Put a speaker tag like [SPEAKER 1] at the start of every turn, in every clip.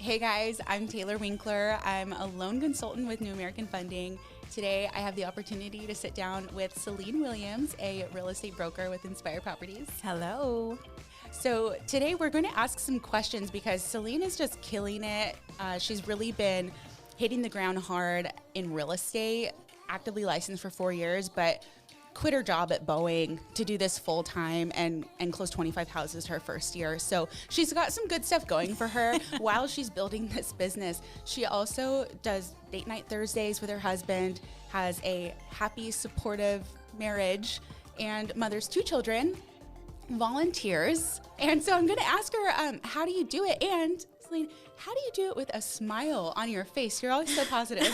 [SPEAKER 1] Hey guys, I'm Taylor Winkler. I'm a loan consultant with New American Funding. Today, I have the opportunity to sit down with Celine Williams, a real estate broker with Inspire Properties.
[SPEAKER 2] Hello.
[SPEAKER 1] So today we're going to ask some questions because Celine is just killing it. She's really been hitting the ground hard in real estate, actively licensed for 4 years, but quit her job at Boeing to do this full time and close 25 houses her first year. So she's got some good stuff going for her while she's building this business. She also does date night Thursdays with her husband, has a happy, supportive marriage, and mothers 2 children, volunteers. And so I'm going to ask her, how do you do it? And Celine, how do you do it with a smile on your face? You're always so positive.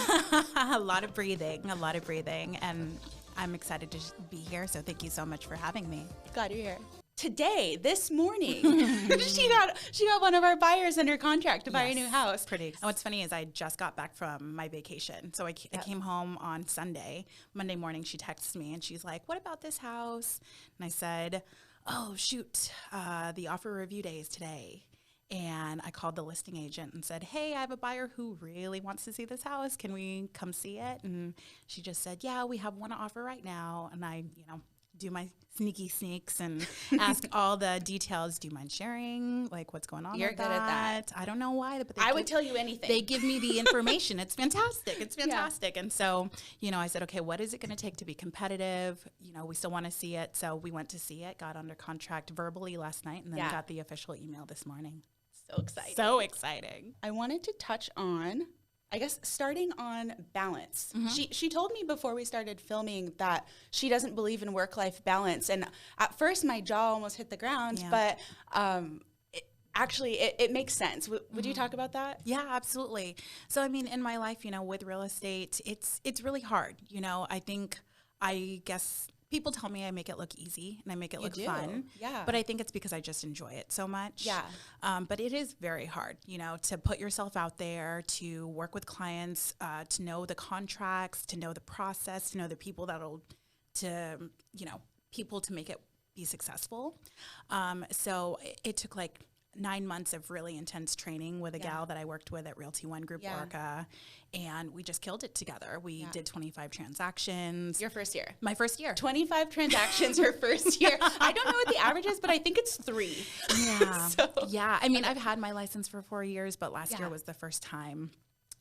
[SPEAKER 2] A lot of breathing, and I'm excited to be here, so thank you so much for having me.
[SPEAKER 1] Glad you're here. Today, this morning, she got one of our buyers under contract to buy a new house.
[SPEAKER 2] Pretty. And what's funny is I just got back from my vacation. So I came home on Sunday. Monday morning, she texts me, and she's like, what about this house? And I said, oh, shoot, the offer review day is today. And I called the listing agent and said, hey, I have a buyer who really wants to see this house. Can we come see it? And she just said, yeah, we have one offer right now. And I, do my sneaky sneaks and ask all the details. Do you mind sharing? Like, what's going on?
[SPEAKER 1] You're
[SPEAKER 2] with
[SPEAKER 1] good at that.
[SPEAKER 2] I don't know why, but
[SPEAKER 1] I would tell you anything.
[SPEAKER 2] They give me the information. It's fantastic. It's fantastic. Yeah. And so, I said, okay, what is it going to take to be competitive? We still want to see it. So we went to see it, got under contract verbally last night, and then got the official email this morning.
[SPEAKER 1] So exciting.
[SPEAKER 2] So exciting.
[SPEAKER 1] I wanted to touch on, I guess, starting on balance.
[SPEAKER 2] Mm-hmm.
[SPEAKER 1] She told me before we started filming that she doesn't believe in work-life balance. And at first, my jaw almost hit the ground, but it makes sense. Would you talk about that?
[SPEAKER 2] Yeah, absolutely. So, in my life, with real estate, it's really hard. I guess people tell me I make it look easy and I make it look fun.
[SPEAKER 1] Yeah.
[SPEAKER 2] But I think it's because I just enjoy it so much.
[SPEAKER 1] Yeah.
[SPEAKER 2] But it is very hard, to put yourself out there, to work with clients, to know the contracts, to know the process, to know the people people to make it be successful. So it took 9 months of really intense training with a gal that I worked with at Realty One Group Orca, and we just killed it together. We did 25 transactions.
[SPEAKER 1] Your first year?
[SPEAKER 2] My first year.
[SPEAKER 1] 25 transactions her first year. I don't know what the average is, but I think it's 3.
[SPEAKER 2] Yeah. Yeah. I've had my license for 4 years, but last year was the first time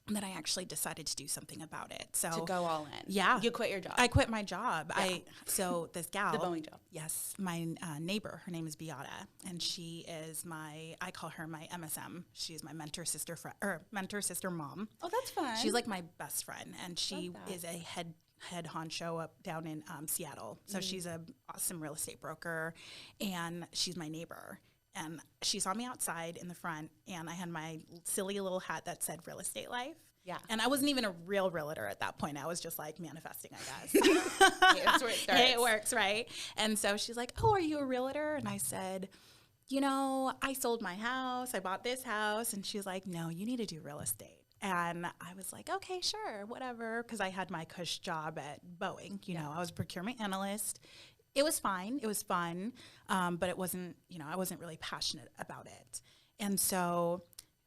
[SPEAKER 2] that I actually decided to do something about it. So
[SPEAKER 1] to go all in.
[SPEAKER 2] Yeah.
[SPEAKER 1] You quit your job.
[SPEAKER 2] I quit my job. Yeah. So this gal.
[SPEAKER 1] The Boeing job.
[SPEAKER 2] Yes. My neighbor, her name is Beata, and she is I call her my MSM. She's my mentor sister mom.
[SPEAKER 1] Oh, that's fun.
[SPEAKER 2] She's like my best friend, and she is a head honcho up down in Seattle. So she's an awesome real estate broker, and she's my neighbor. And she saw me outside in the front, and I had my silly little hat that said real estate life.
[SPEAKER 1] Yeah.
[SPEAKER 2] And I wasn't even a real realtor at that point. I was just manifesting, I guess.
[SPEAKER 1] That's where it starts.
[SPEAKER 2] Hey, it works, right? And so she's like, oh, are you a realtor? And I said, I sold my house. I bought this house. And she's like, no, you need to do real estate. And I was like, okay, sure, whatever. Because I had my cush job at Boeing. I was a procurement analyst. It was fine. It was fun. But it wasn't, I wasn't really passionate about it. And so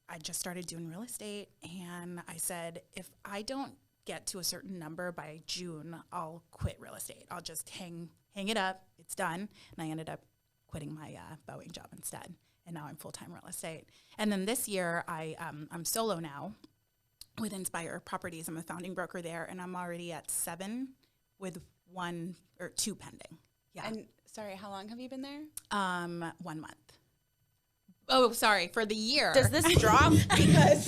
[SPEAKER 2] I just started doing real estate. And I said, if I don't get to a certain number by June, I'll quit real estate. I'll just hang it up. It's done. And I ended up quitting my Boeing job instead. And now I'm full-time real estate. And then this year, I'm solo now with Inspire Properties. I'm a founding broker there. And I'm already at 7 with 1 or 2 pending. Yeah.
[SPEAKER 1] And sorry, how long have you been there?
[SPEAKER 2] 1 month. Oh, sorry, for the year.
[SPEAKER 1] Does this drop? Because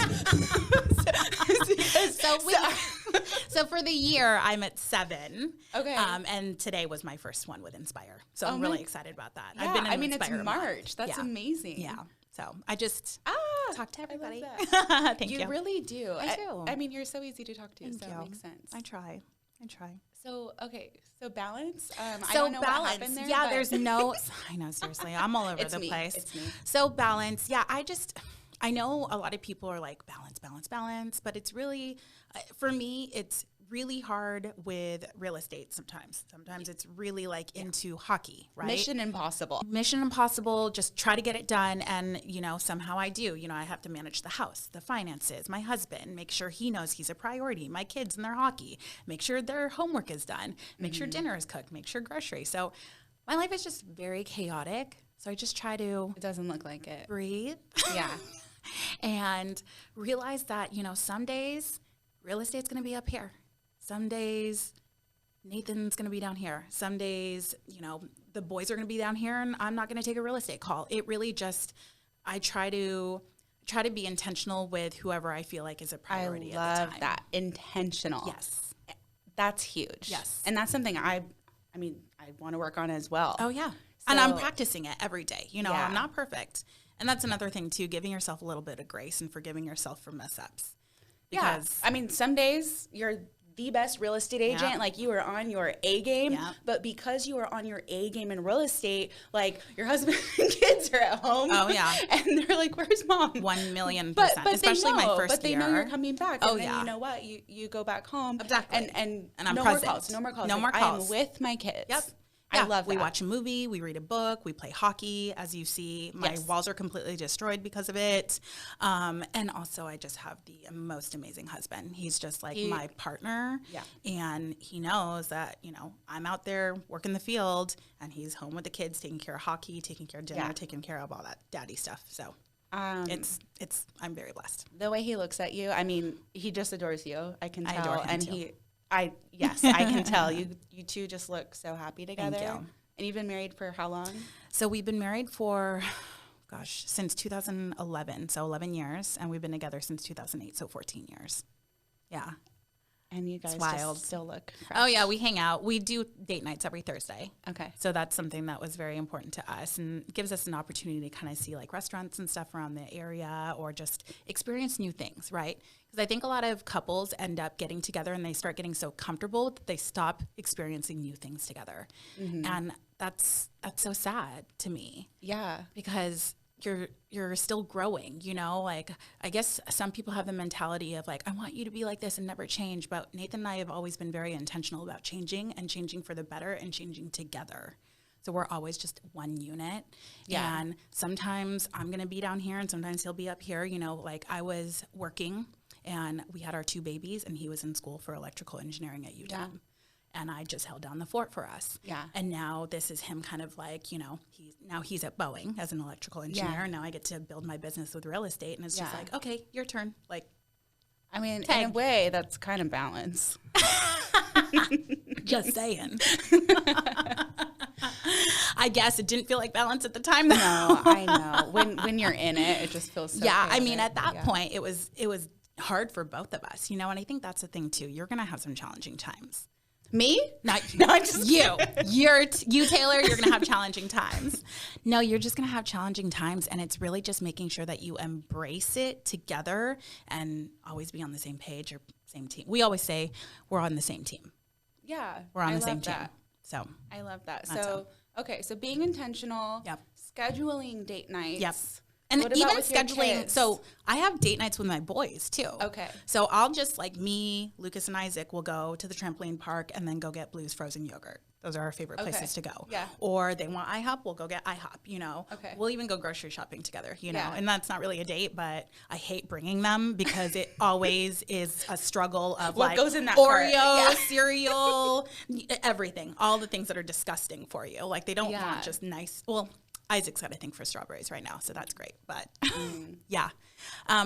[SPEAKER 2] so for the year, I'm at 7.
[SPEAKER 1] Okay.
[SPEAKER 2] And today was my first one with Inspire. So I'm really excited about that.
[SPEAKER 1] Yeah,
[SPEAKER 2] I've been in Inspire
[SPEAKER 1] it's March. That's amazing.
[SPEAKER 2] Yeah. So I just talk to everybody.
[SPEAKER 1] Thank you. You really do.
[SPEAKER 2] I do.
[SPEAKER 1] You're so easy to talk to,
[SPEAKER 2] Thank
[SPEAKER 1] so
[SPEAKER 2] you.
[SPEAKER 1] it makes sense.
[SPEAKER 2] I try.
[SPEAKER 1] So balance.
[SPEAKER 2] So
[SPEAKER 1] I don't know
[SPEAKER 2] balance.
[SPEAKER 1] What happened there.
[SPEAKER 2] Yeah, there's no. I know, seriously, I'm all over the place.
[SPEAKER 1] It's me.
[SPEAKER 2] So balance. Yeah, I know a lot of people are like balance, but it's really, for me, it's really hard with real estate sometimes. Sometimes it's really like into hockey, right?
[SPEAKER 1] Mission impossible.
[SPEAKER 2] Mission impossible, just try to get it done. And, somehow I do. I have to manage the house, the finances, my husband, make sure he knows he's a priority, my kids and their hockey, make sure their homework is done, make sure dinner is cooked, make sure groceries. So my life is just very chaotic. So I just try to
[SPEAKER 1] It doesn't look like it.
[SPEAKER 2] breathe.
[SPEAKER 1] Yeah.
[SPEAKER 2] And realize that, some days real estate's going to be up here. Some days Nathan's going to be down here. Some days, the boys are going to be down here and I'm not going to take a real estate call. It really just, I try to be intentional with whoever I feel like is a priority at the time.
[SPEAKER 1] I love that. Intentional.
[SPEAKER 2] Yes.
[SPEAKER 1] That's huge.
[SPEAKER 2] Yes.
[SPEAKER 1] And that's something I want to work on as well.
[SPEAKER 2] Oh, yeah. And I'm practicing it every day.
[SPEAKER 1] Yeah.
[SPEAKER 2] I'm not perfect. And that's another thing, too, giving yourself a little bit of grace and forgiving yourself for mess-ups. Because
[SPEAKER 1] some days you're the best real estate agent.
[SPEAKER 2] Yeah.
[SPEAKER 1] Like, you are on your A game.
[SPEAKER 2] Yeah.
[SPEAKER 1] But because you are on your A game in real estate, like, your husband and kids are at home.
[SPEAKER 2] Oh, yeah.
[SPEAKER 1] And they're like, where's mom?
[SPEAKER 2] 1,000,000%.
[SPEAKER 1] But
[SPEAKER 2] Especially
[SPEAKER 1] they know,
[SPEAKER 2] my first
[SPEAKER 1] but they
[SPEAKER 2] year.
[SPEAKER 1] know you're coming back.
[SPEAKER 2] Oh,
[SPEAKER 1] And then
[SPEAKER 2] yeah.
[SPEAKER 1] you know what? You go back home.
[SPEAKER 2] Exactly.
[SPEAKER 1] And
[SPEAKER 2] I'm
[SPEAKER 1] no
[SPEAKER 2] present.
[SPEAKER 1] more calls. No more calls.
[SPEAKER 2] No
[SPEAKER 1] Like,
[SPEAKER 2] more
[SPEAKER 1] I
[SPEAKER 2] calls.
[SPEAKER 1] am with my kids.
[SPEAKER 2] Yep.
[SPEAKER 1] I love that.
[SPEAKER 2] We watch a movie, we read a book, we play hockey. As you see, my
[SPEAKER 1] Yes.
[SPEAKER 2] walls are completely destroyed because of it. And also, I just have the most amazing husband. He's just like my partner.
[SPEAKER 1] Yeah.
[SPEAKER 2] And he knows that, I'm out there working the field and he's home with the kids, taking care of hockey, taking care of dinner,
[SPEAKER 1] Yeah.
[SPEAKER 2] taking care of all that daddy stuff. So I'm very blessed.
[SPEAKER 1] The way he looks at you, he just adores you. I can tell.
[SPEAKER 2] I adore him
[SPEAKER 1] and
[SPEAKER 2] too.
[SPEAKER 1] I can tell. You two just look so happy together.
[SPEAKER 2] Thank you.
[SPEAKER 1] And you've been married for how long?
[SPEAKER 2] So we've been married for, since 2011. So 11 years. And we've been together since 2008. So 14 years. Yeah.
[SPEAKER 1] And you guys
[SPEAKER 2] wild.
[SPEAKER 1] just still look fresh.
[SPEAKER 2] Oh, yeah. We hang out. We do date nights every Thursday.
[SPEAKER 1] Okay.
[SPEAKER 2] So that's something that was very important to us and gives us an opportunity to kind of see like restaurants and stuff around the area or just experience new things, right? Because I think a lot of couples end up getting together and they start getting so comfortable that they stop experiencing new things together. Mm-hmm. And that's so sad to me.
[SPEAKER 1] Yeah.
[SPEAKER 2] Because you're still growing, like I guess some people have the mentality of like, I want you to be like this and never change. But Nathan and I have always been very intentional about changing and changing for the better and changing together. So we're always just one unit.
[SPEAKER 1] Yeah.
[SPEAKER 2] And sometimes I'm going to be down here and sometimes he'll be up here, like I was working and we had our 2 babies and he was in school for electrical engineering at UW. Yeah. And I just held down the fort for us.
[SPEAKER 1] Yeah.
[SPEAKER 2] And now this is him kind of like, he's at Boeing as an electrical engineer.
[SPEAKER 1] Yeah.
[SPEAKER 2] And now I get to build my business with real estate. And it's just like, okay, your turn. Like,
[SPEAKER 1] in a way, that's kind of balance.
[SPEAKER 2] Just saying. I guess it didn't feel like balance at the time, though.
[SPEAKER 1] No, I know. When you're in it, it just feels so chaotic.
[SPEAKER 2] At that point, it was hard for both of us, and I think that's the thing, too. You're going to have some challenging times.
[SPEAKER 1] Me?
[SPEAKER 2] Not
[SPEAKER 1] just
[SPEAKER 2] you. You, Taylor, you're going to have challenging times. No, you're just going to have challenging times. And it's really just making sure that you embrace it together and always be on the same page or same team. We always say we're on the same team.
[SPEAKER 1] Yeah.
[SPEAKER 2] We're on the same team. So
[SPEAKER 1] I love that. So being intentional,
[SPEAKER 2] Yep.
[SPEAKER 1] scheduling date nights.
[SPEAKER 2] Yep. And
[SPEAKER 1] what
[SPEAKER 2] even
[SPEAKER 1] about with your
[SPEAKER 2] scheduling,
[SPEAKER 1] kids?
[SPEAKER 2] so I have date nights with my boys too.
[SPEAKER 1] Okay.
[SPEAKER 2] So I'll just me, Lucas, and Isaac will go to the trampoline park and then go get Blue's frozen yogurt. Those are our favorite places to go.
[SPEAKER 1] Yeah.
[SPEAKER 2] Or they want IHOP, we'll go get IHOP,
[SPEAKER 1] Okay.
[SPEAKER 2] We'll even go grocery shopping together,
[SPEAKER 1] Yeah.
[SPEAKER 2] And that's not really a date, but I hate bringing them because it always is a struggle of
[SPEAKER 1] What goes in that
[SPEAKER 2] Oreo,
[SPEAKER 1] cart? Yeah.
[SPEAKER 2] cereal, everything, all the things that are disgusting for you. Like they don't
[SPEAKER 1] Yeah.
[SPEAKER 2] want just nice, Isaac's got a thing for strawberries right now, so that's great. But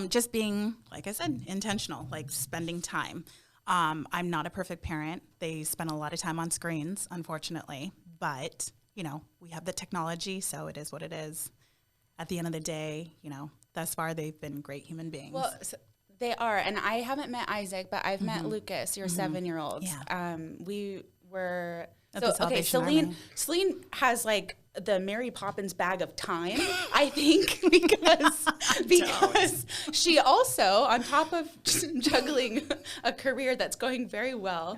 [SPEAKER 2] just being, like I said, intentional, like spending time. I'm not a perfect parent. They spend a lot of time on screens, unfortunately. But, we have the technology, so it is what it is. At the end of the day, thus far they've been great human beings.
[SPEAKER 1] Well, they are. And I haven't met Isaac, but I've met Lucas, your 7-year-old.
[SPEAKER 2] Yeah.
[SPEAKER 1] We were...
[SPEAKER 2] At the Salvation Army.
[SPEAKER 1] Celine has like the Mary Poppins bag of time, I think, because she also, on top of juggling a career that's going very well,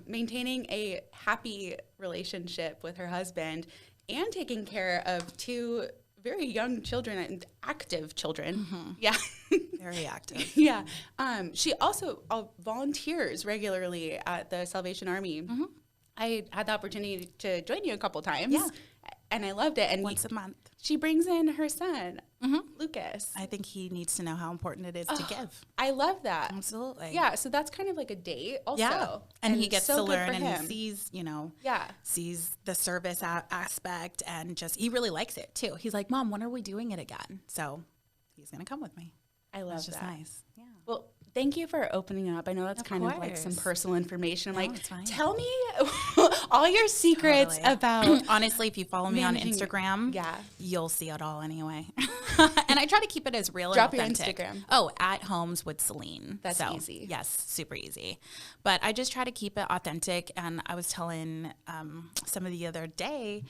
[SPEAKER 1] maintaining a happy relationship with her husband and taking care of 2 very young children and active children.
[SPEAKER 2] Mm-hmm.
[SPEAKER 1] Yeah.
[SPEAKER 2] Very active.
[SPEAKER 1] Yeah. She also volunteers regularly at the Salvation Army. I had the opportunity to join you a couple times.
[SPEAKER 2] Yeah.
[SPEAKER 1] And I loved it. And
[SPEAKER 2] Once a month.
[SPEAKER 1] she brings in her son, Lucas.
[SPEAKER 2] I think he needs to know how important it is to give.
[SPEAKER 1] I love that.
[SPEAKER 2] Absolutely.
[SPEAKER 1] Yeah. So that's kind of like a date also.
[SPEAKER 2] Yeah. And he gets
[SPEAKER 1] so
[SPEAKER 2] to
[SPEAKER 1] good
[SPEAKER 2] learn
[SPEAKER 1] for
[SPEAKER 2] and
[SPEAKER 1] him.
[SPEAKER 2] he sees,
[SPEAKER 1] Yeah.
[SPEAKER 2] sees the service aspect and just, he really likes it too. He's like, Mom, when are we doing it again? So he's going to come with me.
[SPEAKER 1] I love
[SPEAKER 2] It's just
[SPEAKER 1] that.
[SPEAKER 2] nice. Yeah.
[SPEAKER 1] Well, thank you for opening up. I know that's
[SPEAKER 2] Of
[SPEAKER 1] kind of like some
[SPEAKER 2] course.
[SPEAKER 1] personal information. I'm
[SPEAKER 2] No,
[SPEAKER 1] like,
[SPEAKER 2] it's fine.
[SPEAKER 1] tell me all your secrets
[SPEAKER 2] Totally.
[SPEAKER 1] about.
[SPEAKER 2] Honestly, if you follow me on
[SPEAKER 1] managing-
[SPEAKER 2] Instagram,
[SPEAKER 1] Yeah.
[SPEAKER 2] you'll see it all anyway. And I try to keep it as real
[SPEAKER 1] Drop
[SPEAKER 2] and
[SPEAKER 1] your
[SPEAKER 2] authentic.
[SPEAKER 1] Instagram.
[SPEAKER 2] Oh, at Homes with Celine.
[SPEAKER 1] That's
[SPEAKER 2] So,
[SPEAKER 1] easy.
[SPEAKER 2] Yes, super easy. But I just try to keep it authentic. And I was telling somebody the other day,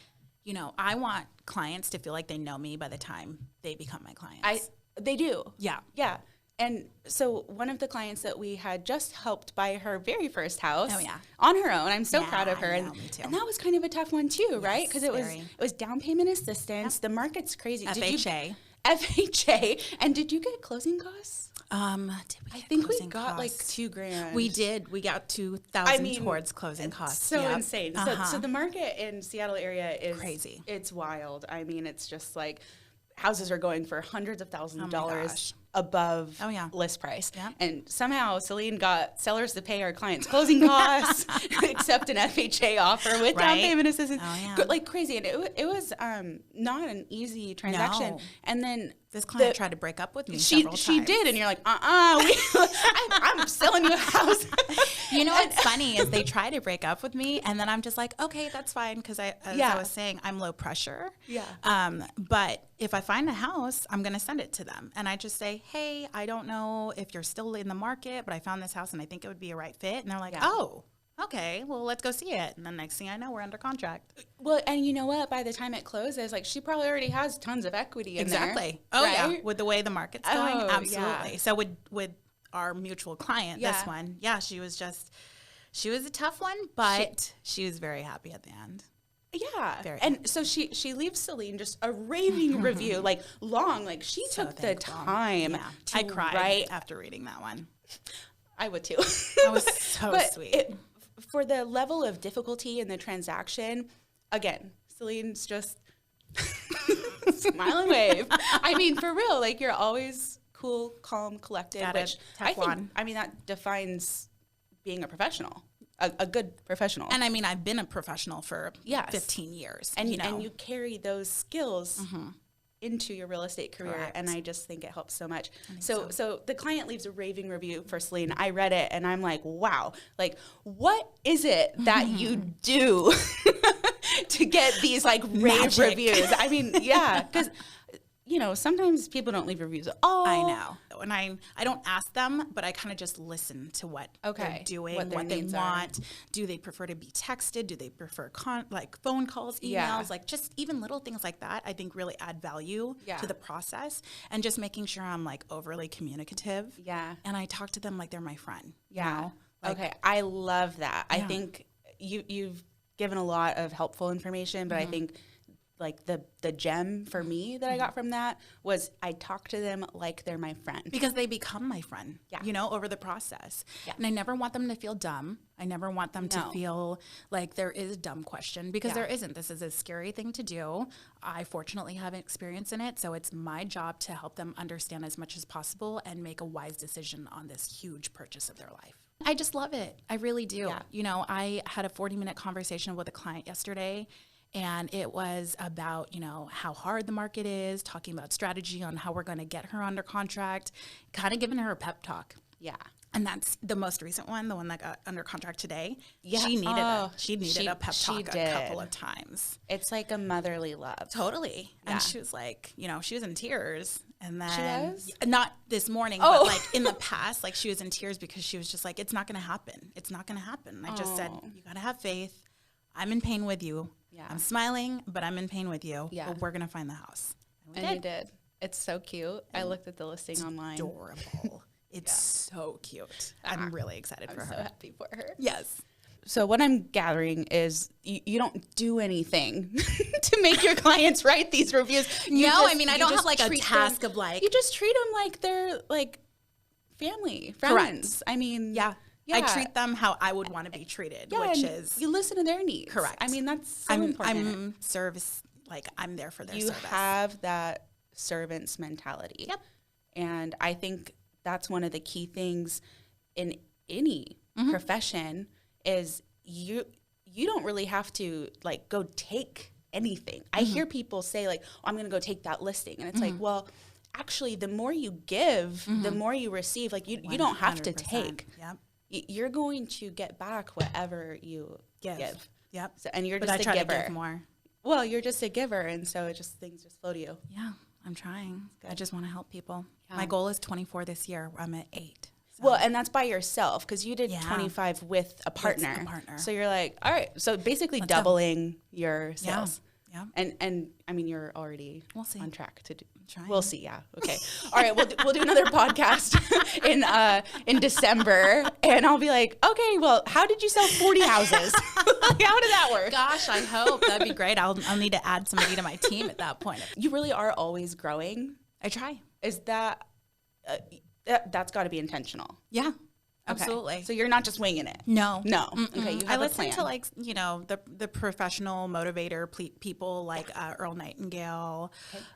[SPEAKER 2] I want clients to feel like they know me by the time they become my clients.
[SPEAKER 1] They do.
[SPEAKER 2] Yeah.
[SPEAKER 1] Yeah. And so one of the clients that we had just helped buy her very first house on her own. I'm so
[SPEAKER 2] Yeah,
[SPEAKER 1] proud of her.
[SPEAKER 2] I know,
[SPEAKER 1] and,
[SPEAKER 2] me too.
[SPEAKER 1] and that was kind of a tough one too, right? Because it
[SPEAKER 2] very.
[SPEAKER 1] was down payment assistance. The market's crazy.
[SPEAKER 2] FHA.
[SPEAKER 1] FHA. And did you get closing costs?
[SPEAKER 2] Did we
[SPEAKER 1] I
[SPEAKER 2] get
[SPEAKER 1] think we
[SPEAKER 2] closing
[SPEAKER 1] got like
[SPEAKER 2] costs?
[SPEAKER 1] $2,000.
[SPEAKER 2] We did. We got $2,000 towards closing costs.
[SPEAKER 1] So
[SPEAKER 2] Yep.
[SPEAKER 1] insane. So the market in Seattle area is
[SPEAKER 2] Crazy.
[SPEAKER 1] It's wild. I mean, it's just like houses are going for hundreds of thousands of dollars
[SPEAKER 2] gosh.
[SPEAKER 1] above
[SPEAKER 2] Oh, yeah.
[SPEAKER 1] list price.
[SPEAKER 2] Yeah.
[SPEAKER 1] And somehow Celine got sellers to pay our clients' closing costs, accept an FHA offer with down
[SPEAKER 2] Right?
[SPEAKER 1] payment assistance.
[SPEAKER 2] Oh, yeah.
[SPEAKER 1] Like crazy. And it was not an easy transaction.
[SPEAKER 2] No.
[SPEAKER 1] And then
[SPEAKER 2] This client tried to break up with me
[SPEAKER 1] she
[SPEAKER 2] several times.
[SPEAKER 1] did. And you're like, I'm selling you a house.
[SPEAKER 2] You know what's funny is they try to break up with me, and then I'm just like, okay, that's fine, because as I was saying, I'm low pressure.
[SPEAKER 1] Yeah.
[SPEAKER 2] But if I find a house, I'm going to send it to them, and I just say, hey, I don't know if you're still in the market, but I found this house, and I think it would be a right fit. And they're like, oh, okay, well, let's go see it. And then next thing I know, we're under contract.
[SPEAKER 1] Well, and you know what? By the time it closes, like she probably already has tons of equity in there.
[SPEAKER 2] Exactly. Oh, yeah.
[SPEAKER 1] right?
[SPEAKER 2] With the way the market's going,
[SPEAKER 1] Oh,
[SPEAKER 2] absolutely.
[SPEAKER 1] yeah.
[SPEAKER 2] So with our mutual client,
[SPEAKER 1] Yeah.
[SPEAKER 2] this one, she was a tough one, but she was very happy at the end.
[SPEAKER 1] Yeah.
[SPEAKER 2] Very
[SPEAKER 1] And so she leaves Celine just a raving review, like long, like she
[SPEAKER 2] So
[SPEAKER 1] took the
[SPEAKER 2] thankful.
[SPEAKER 1] time
[SPEAKER 2] Yeah.
[SPEAKER 1] to
[SPEAKER 2] I cried
[SPEAKER 1] write.
[SPEAKER 2] after reading that one.
[SPEAKER 1] I would too.
[SPEAKER 2] That was so
[SPEAKER 1] But
[SPEAKER 2] sweet.
[SPEAKER 1] for the level of difficulty in the transaction, again, Celine's just smile and wave. I mean, for real, like you're always cool, calm, collected,
[SPEAKER 2] Got
[SPEAKER 1] which
[SPEAKER 2] it.
[SPEAKER 1] I think,
[SPEAKER 2] Teflon.
[SPEAKER 1] I mean, that defines being a professional, a good professional.
[SPEAKER 2] And I mean, I've been a professional for
[SPEAKER 1] Yes.
[SPEAKER 2] 15 years.
[SPEAKER 1] and
[SPEAKER 2] you know.
[SPEAKER 1] and you carry those skills into your real estate career,
[SPEAKER 2] Correct.
[SPEAKER 1] and I just think it helps so much. So the client leaves a raving review for Celine. I read it, and I'm like, wow, like what is it that you do to get these like rave
[SPEAKER 2] Magic.
[SPEAKER 1] reviews? I mean, yeah, because sometimes people don't leave reviews at all.
[SPEAKER 2] I know. And I don't ask them, but I kind of just listen to what
[SPEAKER 1] Okay.
[SPEAKER 2] they're doing,
[SPEAKER 1] What their
[SPEAKER 2] what they
[SPEAKER 1] needs are.
[SPEAKER 2] want. Do they prefer to be texted? Do they prefer phone calls, emails?
[SPEAKER 1] Yeah.
[SPEAKER 2] Like just even little things like that, I think really add value
[SPEAKER 1] Yeah.
[SPEAKER 2] to the process. And just making sure I'm like overly communicative.
[SPEAKER 1] Yeah.
[SPEAKER 2] And I talk to them like they're my friend. you
[SPEAKER 1] Yeah.
[SPEAKER 2] know? Like,
[SPEAKER 1] Okay. I love that. I
[SPEAKER 2] Yeah.
[SPEAKER 1] think you've given a lot of helpful information, but I think like the gem for me that I got from that was I talk to them like they're my friend.
[SPEAKER 2] Because they become my friend,
[SPEAKER 1] Yeah.
[SPEAKER 2] over the process.
[SPEAKER 1] Yeah.
[SPEAKER 2] And I never want them to feel dumb. I never want them to
[SPEAKER 1] No.
[SPEAKER 2] feel like there is a dumb question, because
[SPEAKER 1] Yeah.
[SPEAKER 2] there isn't. This is a scary thing to do. I fortunately have experience in it, so it's my job to help them understand as much as possible and make a wise decision on this huge purchase of their life. I just love it. I really do.
[SPEAKER 1] Yeah.
[SPEAKER 2] I had a 40-minute conversation with a client yesterday, and it was about, how hard the market is, talking about strategy on how we're going to get her under contract, kind of giving her a pep talk.
[SPEAKER 1] Yeah.
[SPEAKER 2] And that's the most recent one, the one that got under contract today.
[SPEAKER 1] Yeah.
[SPEAKER 2] She needed
[SPEAKER 1] Oh,
[SPEAKER 2] a pep
[SPEAKER 1] she
[SPEAKER 2] talk a
[SPEAKER 1] did.
[SPEAKER 2] couple of times.
[SPEAKER 1] It's like a motherly love.
[SPEAKER 2] Totally.
[SPEAKER 1] Yeah.
[SPEAKER 2] And she was like, she was in tears. And then
[SPEAKER 1] She was?
[SPEAKER 2] not this morning,
[SPEAKER 1] Oh.
[SPEAKER 2] but like in the past, like she was in tears because she was just like, it's not going to happen. It's not going to happen. And I just said, you got to have faith. I'm in pain with you.
[SPEAKER 1] Yeah.
[SPEAKER 2] I'm smiling, but I'm in pain with you.
[SPEAKER 1] Yeah.
[SPEAKER 2] But we're going to find the house. we
[SPEAKER 1] And you did. It's so cute. I looked at the listing online.
[SPEAKER 2] Adorable. It's so cute. I'm really excited for
[SPEAKER 1] I'm
[SPEAKER 2] her.
[SPEAKER 1] so happy for her.
[SPEAKER 2] Yes.
[SPEAKER 1] So what I'm gathering is you don't do anything to make your clients write these reviews.
[SPEAKER 2] I don't have like a
[SPEAKER 1] treat
[SPEAKER 2] task
[SPEAKER 1] them-
[SPEAKER 2] of like,
[SPEAKER 1] You just treat them like they're like family, friends. I mean,
[SPEAKER 2] Yeah. I treat them how I would want to be treated, which is
[SPEAKER 1] you listen to their needs.
[SPEAKER 2] correct.
[SPEAKER 1] I mean, that's so important.
[SPEAKER 2] I'm service, like I'm there for their
[SPEAKER 1] You
[SPEAKER 2] service.
[SPEAKER 1] have that servant's mentality.
[SPEAKER 2] Yep.
[SPEAKER 1] And I think that's one of the key things in any profession is you don't really have to like go take anything. I hear people say like, oh, I'm going to go take that listing. And it's like, well, actually, the more you give, the more you receive. Like you don't have to
[SPEAKER 2] 100%.
[SPEAKER 1] take.
[SPEAKER 2] Yep.
[SPEAKER 1] You're going to get back whatever you give.
[SPEAKER 2] Yep.
[SPEAKER 1] So, and you're
[SPEAKER 2] But
[SPEAKER 1] just
[SPEAKER 2] I try
[SPEAKER 1] a giver.
[SPEAKER 2] to give more.
[SPEAKER 1] Well, you're just a giver, and so things just flow to you.
[SPEAKER 2] Yeah, I'm trying. I just want to help people.
[SPEAKER 1] Yeah.
[SPEAKER 2] My goal is 24 this year. I'm at 8. So.
[SPEAKER 1] Well, and that's by yourself because you did
[SPEAKER 2] Yeah.
[SPEAKER 1] 25 with a partner.
[SPEAKER 2] With a partner.
[SPEAKER 1] So you're like, all right. So basically
[SPEAKER 2] Let's go.
[SPEAKER 1] doubling your sales.
[SPEAKER 2] Yeah.
[SPEAKER 1] And I mean, you're already
[SPEAKER 2] We'll see.
[SPEAKER 1] on track to do.
[SPEAKER 2] Trying.
[SPEAKER 1] We'll see. Yeah. Okay. All right. We'll do another podcast in December, and I'll be like, okay, well, how did you sell 40 houses? Like, how did that work?
[SPEAKER 2] Gosh, I hope. That'd be great. I'll need to add somebody to my team at that point.
[SPEAKER 1] You really are always growing.
[SPEAKER 2] I try.
[SPEAKER 1] Is that's got to be intentional?
[SPEAKER 2] Yeah,
[SPEAKER 1] Okay.
[SPEAKER 2] absolutely.
[SPEAKER 1] So you're not just winging it.
[SPEAKER 2] No.
[SPEAKER 1] No. Okay. You have
[SPEAKER 2] I
[SPEAKER 1] a
[SPEAKER 2] listen
[SPEAKER 1] plan.
[SPEAKER 2] to like, the professional motivator people like Earl Nightingale,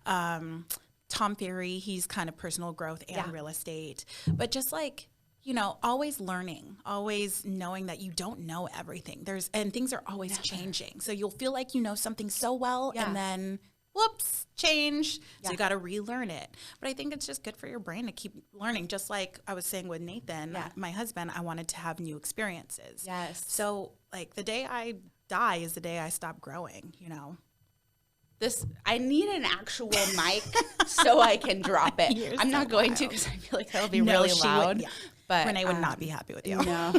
[SPEAKER 2] Tom Ferry. He's kind of personal growth and real estate, but just like, always learning, always knowing that you don't know everything. And things are always changing. So you'll feel like you know something so well and then whoops, change. So you got to relearn it. But I think it's just good for your brain to keep learning. Just like I was saying with Nathan, my husband, I wanted to have new experiences.
[SPEAKER 1] Yes.
[SPEAKER 2] So like the day I die is the day I stop growing,
[SPEAKER 1] I need an actual mic so I can drop it.
[SPEAKER 2] You're
[SPEAKER 1] I'm
[SPEAKER 2] so
[SPEAKER 1] not going to
[SPEAKER 2] wild.
[SPEAKER 1] because I feel like that'll be really
[SPEAKER 2] she
[SPEAKER 1] loud.
[SPEAKER 2] would,
[SPEAKER 1] But
[SPEAKER 2] Renee would not be happy with you.
[SPEAKER 1] No.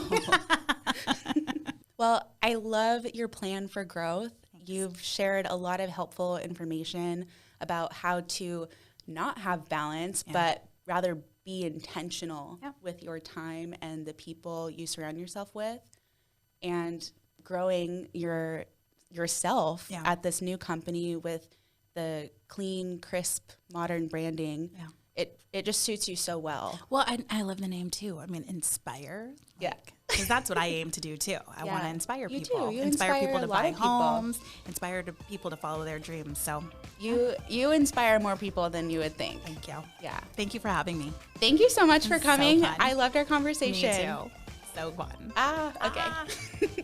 [SPEAKER 1] Well, I love your plan for growth. Thanks. You've shared a lot of helpful information about how to not have balance, but rather be intentional with your time and the people you surround yourself with, and growing yourself at this new company with the clean, crisp, modern branding. Yeah. It just suits you so well.
[SPEAKER 2] Well, I love the name too. I mean, inspire. Because that's what I aim to do too. I want to inspire people.
[SPEAKER 1] You
[SPEAKER 2] inspire people to buy homes,
[SPEAKER 1] people.
[SPEAKER 2] inspire people to follow their dreams. So
[SPEAKER 1] you inspire more people than you would think.
[SPEAKER 2] Thank you.
[SPEAKER 1] Yeah.
[SPEAKER 2] Thank you for having me.
[SPEAKER 1] Thank you so much for coming.
[SPEAKER 2] So fun.
[SPEAKER 1] I loved our conversation.
[SPEAKER 2] Me too. So fun.
[SPEAKER 1] Okay.